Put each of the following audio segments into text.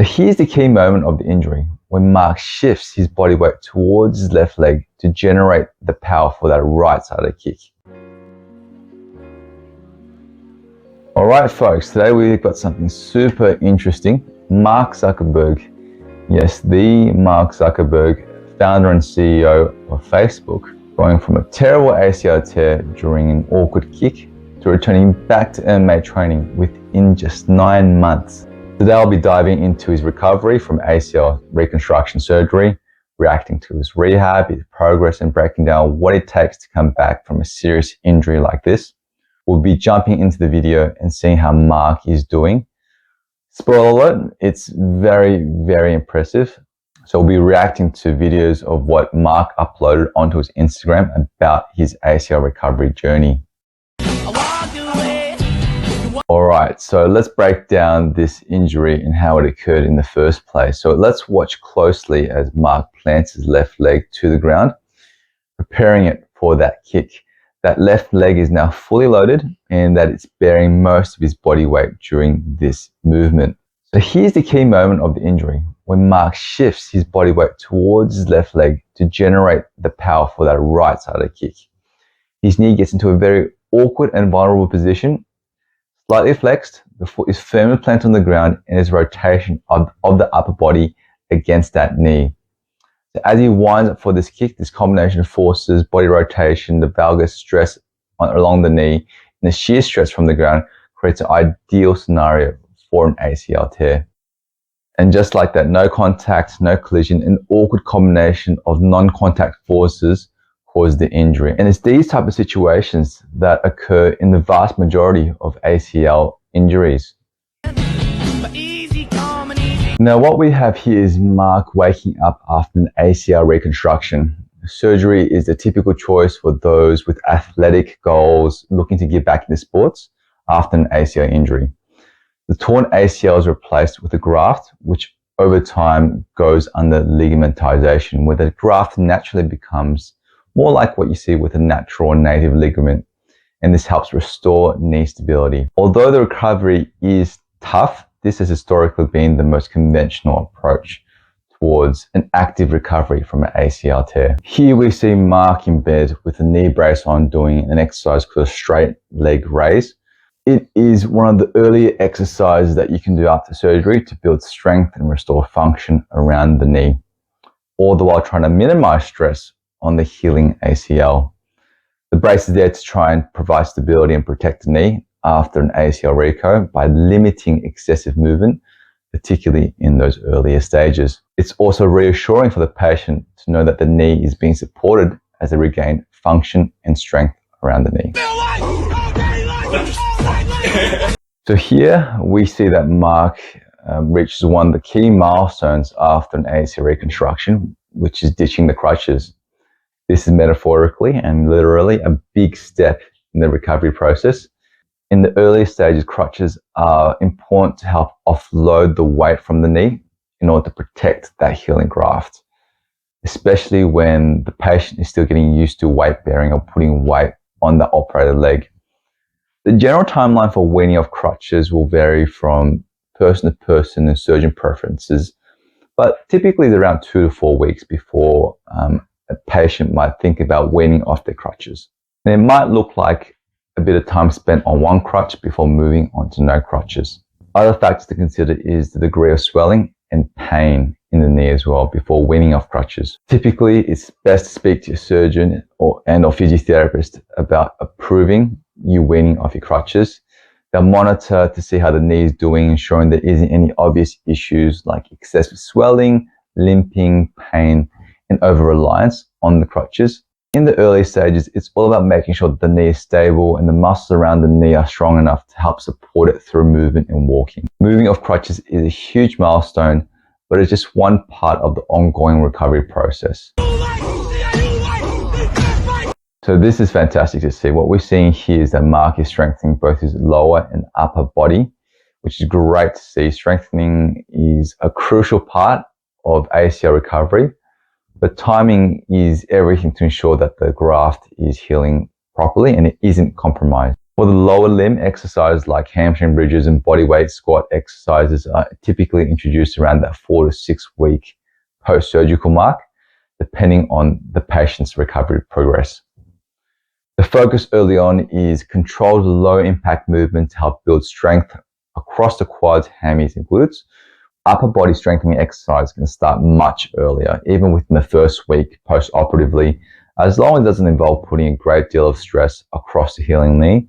So here's the key moment of the injury, when Mark shifts his body weight towards his left leg to generate the power for that right side of the kick. Alright folks, today we've got something super interesting. Mark Zuckerberg, yes, the Mark Zuckerberg, founder and CEO of Facebook, going from a terrible ACL tear during an awkward kick to returning back to MMA training within just 9 months. Today I'll be diving into his recovery from ACL Reconstruction surgery, reacting to his rehab, his progress, and breaking down what it takes to come back from a serious injury like this. We'll be jumping into the video and seeing how Mark is doing. Spoiler alert, it's very, very impressive. So we'll be reacting to videos of what Mark uploaded onto his Instagram about his ACL recovery journey. Alright, so let's break down this injury and how it occurred in the first place. So let's watch closely as Mark plants his left leg to the ground, preparing it for that kick. That left leg is now fully loaded and that it's bearing most of his body weight during this movement. So here's the key moment of the injury, when Mark shifts his body weight towards his left leg to generate the power for that right side of the kick. His knee gets into a very awkward and vulnerable position, slightly flexed, the foot is firmly planted on the ground and there's rotation of the upper body against that knee. So as he winds up for this kick, this combination of forces, body rotation, the valgus stress along the knee, and the shear stress from the ground creates an ideal scenario for an ACL tear. And just like that, no contact, no collision, an awkward combination of non-contact forces caused the injury. And it's these type of situations that occur in the vast majority of ACL injuries. Now what we have here is Mark waking up after an ACL reconstruction. Surgery is the typical choice for those with athletic goals looking to get back into sports after an ACL injury. The torn ACL is replaced with a graft, which over time goes under ligamentization, where the graft naturally becomes more like what you see with a natural or native ligament, and this helps restore knee stability. Although the recovery is tough, this has historically been the most conventional approach towards an active recovery from an ACL tear. Here we see Mark in bed with a knee brace on doing an exercise called a straight leg raise. It is one of the earlier exercises that you can do after surgery to build strength and restore function around the knee, all the while trying to minimize stress on the healing ACL. The brace is there to try and provide stability and protect the knee after an ACL reco by limiting excessive movement, particularly in those earlier stages. It's also reassuring for the patient to know that the knee is being supported as they regain function and strength around the knee. So here we see that Mark reaches one of the key milestones after an ACL reconstruction, which is ditching the crutches. This is metaphorically and literally a big step in the recovery process. In the early stages, crutches are important to help offload the weight from the knee in order to protect that healing graft, especially when the patient is still getting used to weight bearing or putting weight on the operated leg. The general timeline for weaning off crutches will vary from person to person and surgeon preferences, but typically it's around 2 to 4 weeks before a patient might think about weaning off their crutches. And it might look like a bit of time spent on one crutch before moving on to no crutches. Other factors to consider is the degree of swelling and pain in the knee as well before weaning off crutches. Typically, it's best to speak to your surgeon or physiotherapist about approving you weaning off your crutches. They'll monitor to see how the knee is doing, ensuring there isn't any obvious issues like excessive swelling, limping, pain, and over-reliance on the crutches. In the early stages, it's all about making sure that the knee is stable and the muscles around the knee are strong enough to help support it through movement and walking. Moving off crutches is a huge milestone, but it's just one part of the ongoing recovery process. So this is fantastic to see. What we're seeing here is that Mark is strengthening both his lower and upper body, which is great to see. Strengthening is a crucial part of ACL recovery, but timing is everything to ensure that the graft is healing properly and it isn't compromised. For the lower limb, exercises like hamstring bridges and bodyweight squat exercises are typically introduced around that 4 to 6 week post-surgical mark, depending on the patient's recovery progress. The focus early on is controlled low-impact movement to help build strength across the quads, hammies, and glutes. Upper body strengthening exercise can start much earlier, even within the first week post-operatively, as long as it doesn't involve putting a great deal of stress across the healing knee.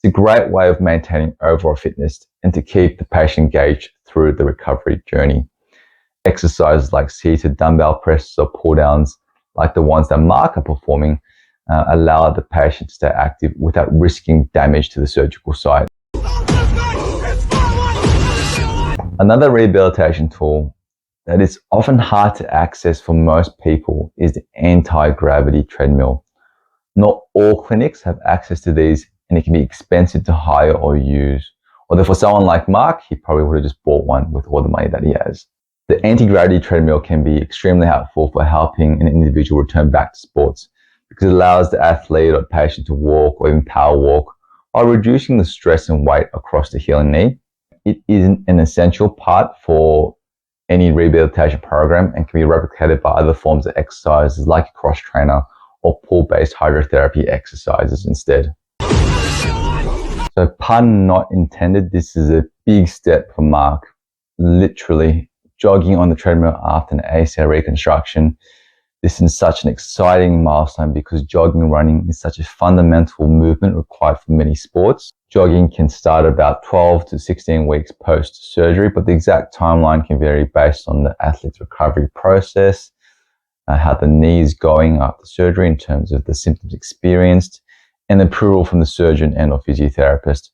It's a great way of maintaining overall fitness and to keep the patient engaged through the recovery journey. Exercises like seated dumbbell presses or pull downs, like the ones that Mark are performing, allow the patient to stay active without risking damage to the surgical site. Another rehabilitation tool that is often hard to access for most people is the anti-gravity treadmill. Not all clinics have access to these, and it can be expensive to hire or use. Although for someone like Mark, he probably would have just bought one with all the money that he has. The anti-gravity treadmill can be extremely helpful for helping an individual return back to sports because it allows the athlete or patient to walk or even power walk while reducing the stress and weight across the healing knee. It is an essential part for any rehabilitation program and can be replicated by other forms of exercises like a cross trainer or pool-based hydrotherapy exercises instead. So pun not intended, this is a big step for Mark. Literally jogging on the treadmill after an ACL reconstruction. This is such an exciting milestone because jogging and running is such a fundamental movement required for many sports. Jogging can start about 12 to 16 weeks post-surgery, but the exact timeline can vary based on the athlete's recovery process, how the knee is going after surgery in terms of the symptoms experienced, and approval from the surgeon and or physiotherapist.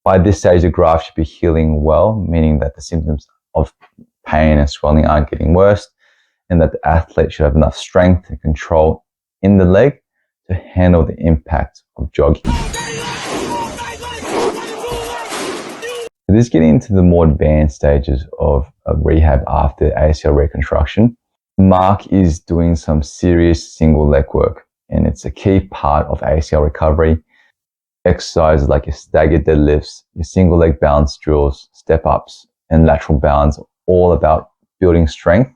By this stage, the graft should be healing well, meaning that the symptoms of pain and swelling aren't getting worse, and that the athlete should have enough strength and control in the leg to handle the impact of jogging. So this is getting into the more advanced stages of rehab after ACL reconstruction. Mark is doing some serious single leg work, and it's a key part of ACL recovery. Exercises like your staggered deadlifts, your single leg balance drills, step ups, and lateral balance are all about building strength,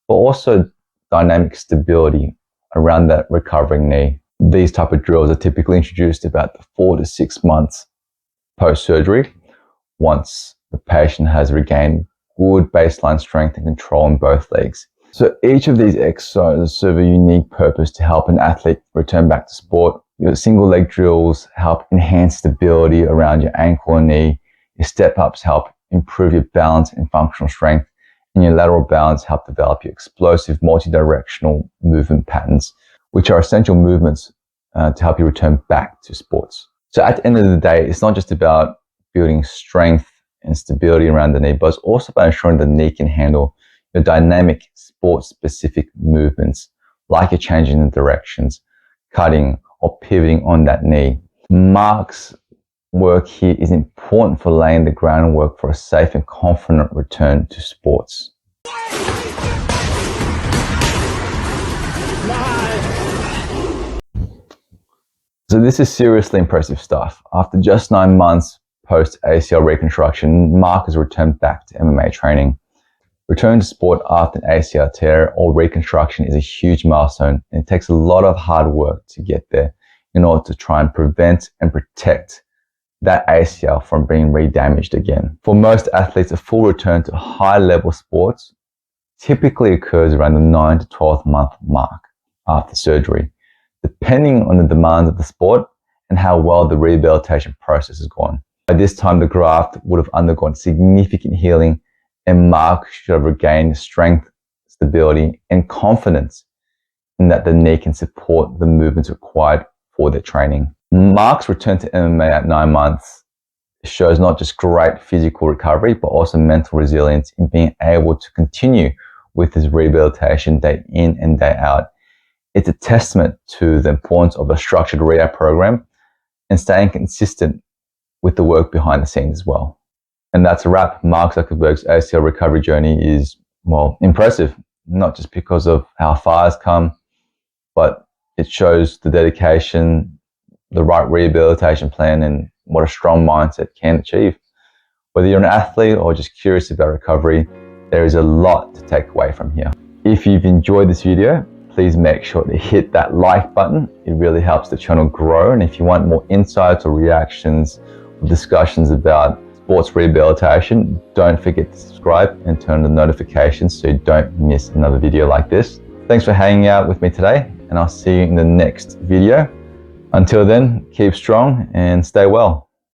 but also dynamic stability around that recovering knee. These type of drills are typically introduced about 4 to 6 months post-surgery, once the patient has regained good baseline strength and control in both legs. So each of these exercises serve a unique purpose to help an athlete return back to sport. Your single leg drills help enhance stability around your ankle and knee. Your step-ups help improve your balance and functional strength, and your lateral balance help develop your explosive multi-directional movement patterns, which are essential movements to help you return back to sports. So at the end of the day, it's not just about building strength and stability around the knee, but it's also about ensuring the knee can handle your dynamic sport-specific movements, like you're changing the directions, cutting, or pivoting on that knee. Mark's work here is important for laying the groundwork for a safe and confident return to sports. So this is seriously impressive stuff. After just 9 months post ACL reconstruction, Mark has returned back to MMA training. Returning to sport after an ACL tear or reconstruction is a huge milestone, and it takes a lot of hard work to get there in order to try and prevent and protect that ACL from being re-damaged again. For most athletes, a full return to high-level sports typically occurs around the 9 to 12 month mark after surgery, depending on the demands of the sport and how well the rehabilitation process has gone. By this time, the graft would have undergone significant healing, and Mark should have regained strength, stability, and confidence in that the knee can support the movements required for their training. Mark's return to MMA at 9 months shows not just great physical recovery, but also mental resilience in being able to continue with his rehabilitation day in and day out. It's a testament to the importance of a structured rehab program and staying consistent with the work behind the scenes as well. And that's a wrap. Mark Zuckerberg's ACL recovery journey is, well, impressive, not just because of how far it's come, but it shows the dedication, the right rehabilitation plan and what a strong mindset can achieve. Whether you're an athlete or just curious about recovery, there is a lot to take away from here. If you've enjoyed this video, please make sure to hit that like button. It really helps the channel grow. And if you want more insights or reactions or discussions about sports rehabilitation, don't forget to subscribe and turn on the notifications so you don't miss another video like this. Thanks for hanging out with me today, and I'll see you in the next video. Until then, keep strong and stay well.